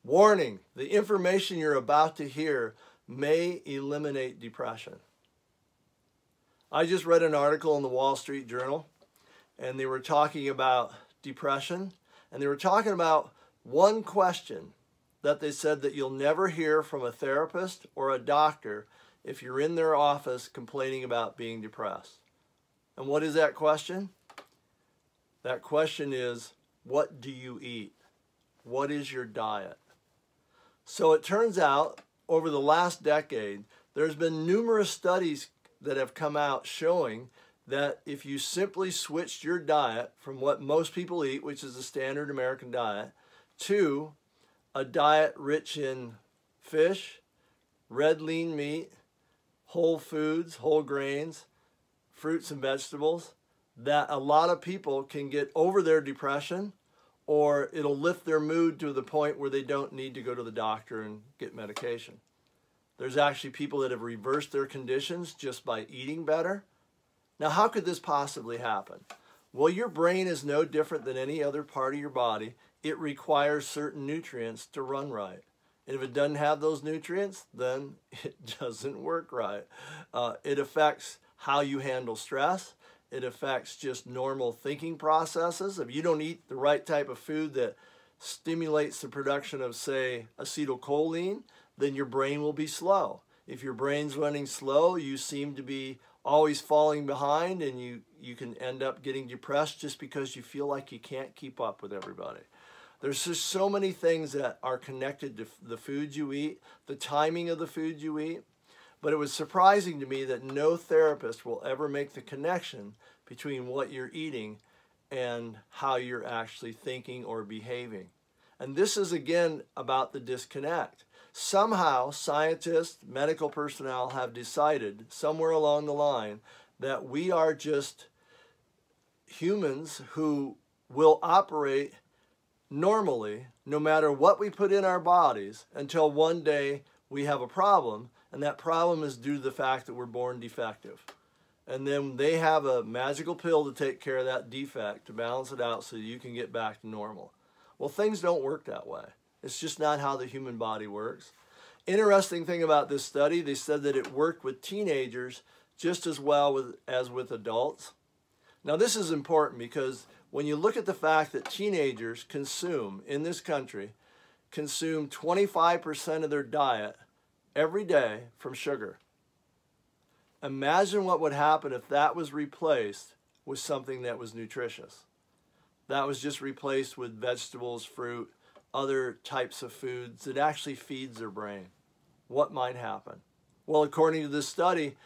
Warning, the information you're about to hear may eliminate depression. I just read an article in the Wall Street Journal, and they were talking about depression, and they were talking about one question that they said that you'll never hear from a therapist or a doctor if you're in their office complaining about being depressed. And what is that question? That question is, what do you eat? What is your diet? So it turns out, over the last decade, there's been numerous studies that have come out showing that if you simply switched your diet from what most people eat, which is the standard American diet, to a diet rich in fish, red lean meat, whole foods, whole grains, fruits and vegetables, that a lot of people can get over their depression, or it'll lift their mood to the point where they don't need to go to the doctor and get medication. There's actually people that have reversed their conditions just by eating better. Now, how could this possibly happen? Well, your brain is no different than any other part of your body. It requires certain nutrients to run right. And if it doesn't have those nutrients, then it doesn't work right. It affects how you handle stress. It affects just normal thinking processes. If you don't eat the right type of food that stimulates the production of, say, acetylcholine, then your brain will be slow. If your brain's running slow, you seem to be always falling behind, and you can end up getting depressed just because you feel like you can't keep up with everybody. There's just so many things that are connected to the food you eat, the timing of the food you eat. But it was surprising to me that no therapist will ever make the connection between what you're eating and how you're actually thinking or behaving. And this is, again, about the disconnect. Somehow, scientists, medical personnel have decided somewhere along the line that we are just humans who will operate normally no matter what we put in our bodies until one day we have a problem. And that problem is due to the fact that we're born defective. And then they have a magical pill to take care of that defect, to balance it out so you can get back to normal. Well, things don't work that way. It's just not how the human body works. Interesting thing about this study, they said that it worked with teenagers just as well as with adults. Now, this is important because when you look at the fact that teenagers consume, in this country, consume 25% of their diet every day from sugar. Imagine what would happen if that was replaced with something that was nutritious. That was just replaced with vegetables, fruit, other types of foods that actually feeds their brain. What might happen? Well, according to this study,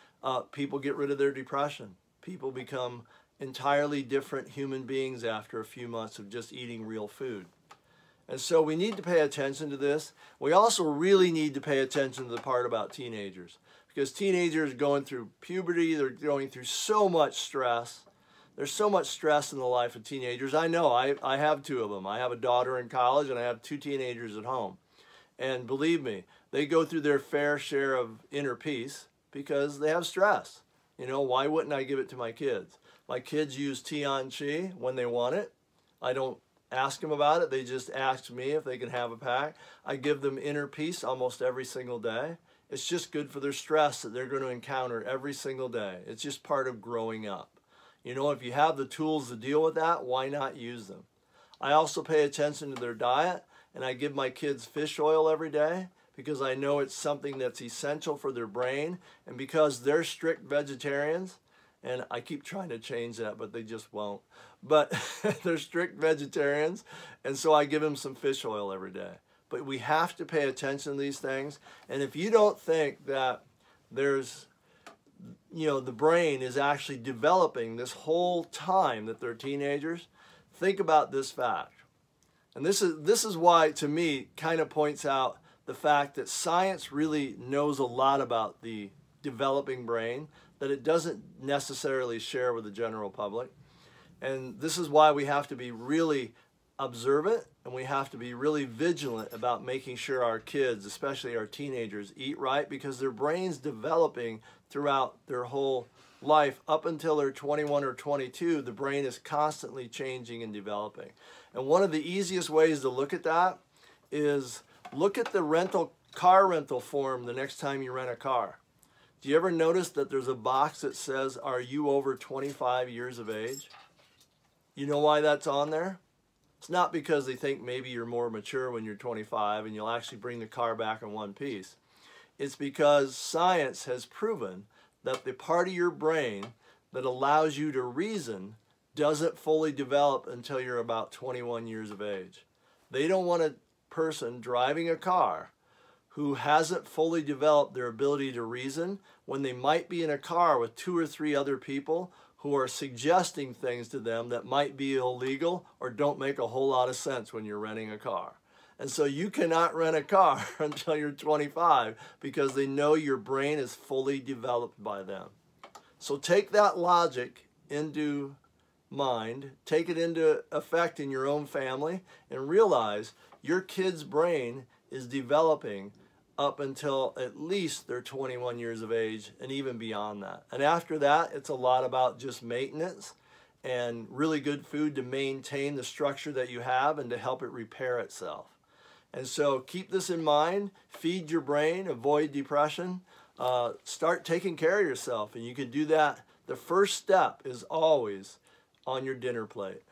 people get rid of their depression. People become entirely different human beings after a few months of just eating real food. And so we need to pay attention to this. We also really need to pay attention to the part about teenagers, because teenagers are going through puberty, they're going through so much stress. There's so much stress in the life of teenagers. I know, I have two of them. I have a daughter in college and I have two teenagers at home. And believe me, they go through their fair share of inner peace because they have stress. You know, why wouldn't I give it to my kids? My kids use Tianchi when they want it. I don't ask them about it. They just ask me if they can have a pack. I give them inner peace almost every single day. It's just good for their stress that they're going to encounter every single day. It's just part of growing up. You know, if you have the tools to deal with that, why not use them? I also pay attention to their diet, and I give my kids fish oil every day because I know it's something that's essential for their brain, and because they're strict vegetarians, and I keep trying to change that, but they just won't. But they're strict vegetarians, and so I give them some fish oil every day. But we have to pay attention to these things. And if you don't think that there's, you know, the brain is actually developing this whole time that they're teenagers, think about this fact. And this is why, to me, kind of points out the fact that science really knows a lot about the developing brain that it doesn't necessarily share with the general public. And this is why we have to be really observant, and we have to be really vigilant about making sure our kids, especially our teenagers, eat right, because their brain's developing throughout their whole life. Up until they're 21 or 22, the brain is constantly changing and developing. And one of the easiest ways to look at that is Look at the car rental form the next time you rent a car. Do you ever notice that there's a box that says, are you over 25 years of age? You know why that's on there? It's not because they think maybe you're more mature when you're 25 and you'll actually bring the car back in one piece. It's because science has proven that the part of your brain that allows you to reason doesn't fully develop until you're about 21 years of age. They don't want a person driving a car who hasn't fully developed their ability to reason when they might be in a car with 2 or 3 other people who are suggesting things to them that might be illegal or don't make a whole lot of sense when you're renting a car. And so you cannot rent a car until you're 25 because they know your brain is fully developed by them. So take that logic into mind, take it into effect in your own family, and realize your kid's brain is developing up until at least they're 21 years of age and even beyond that. And after that, it's a lot about just maintenance and really good food to maintain the structure that you have and to help it repair itself. And so keep this in mind, feed your brain, avoid depression, start taking care of yourself. And you can do that. The first step is always on your dinner plate.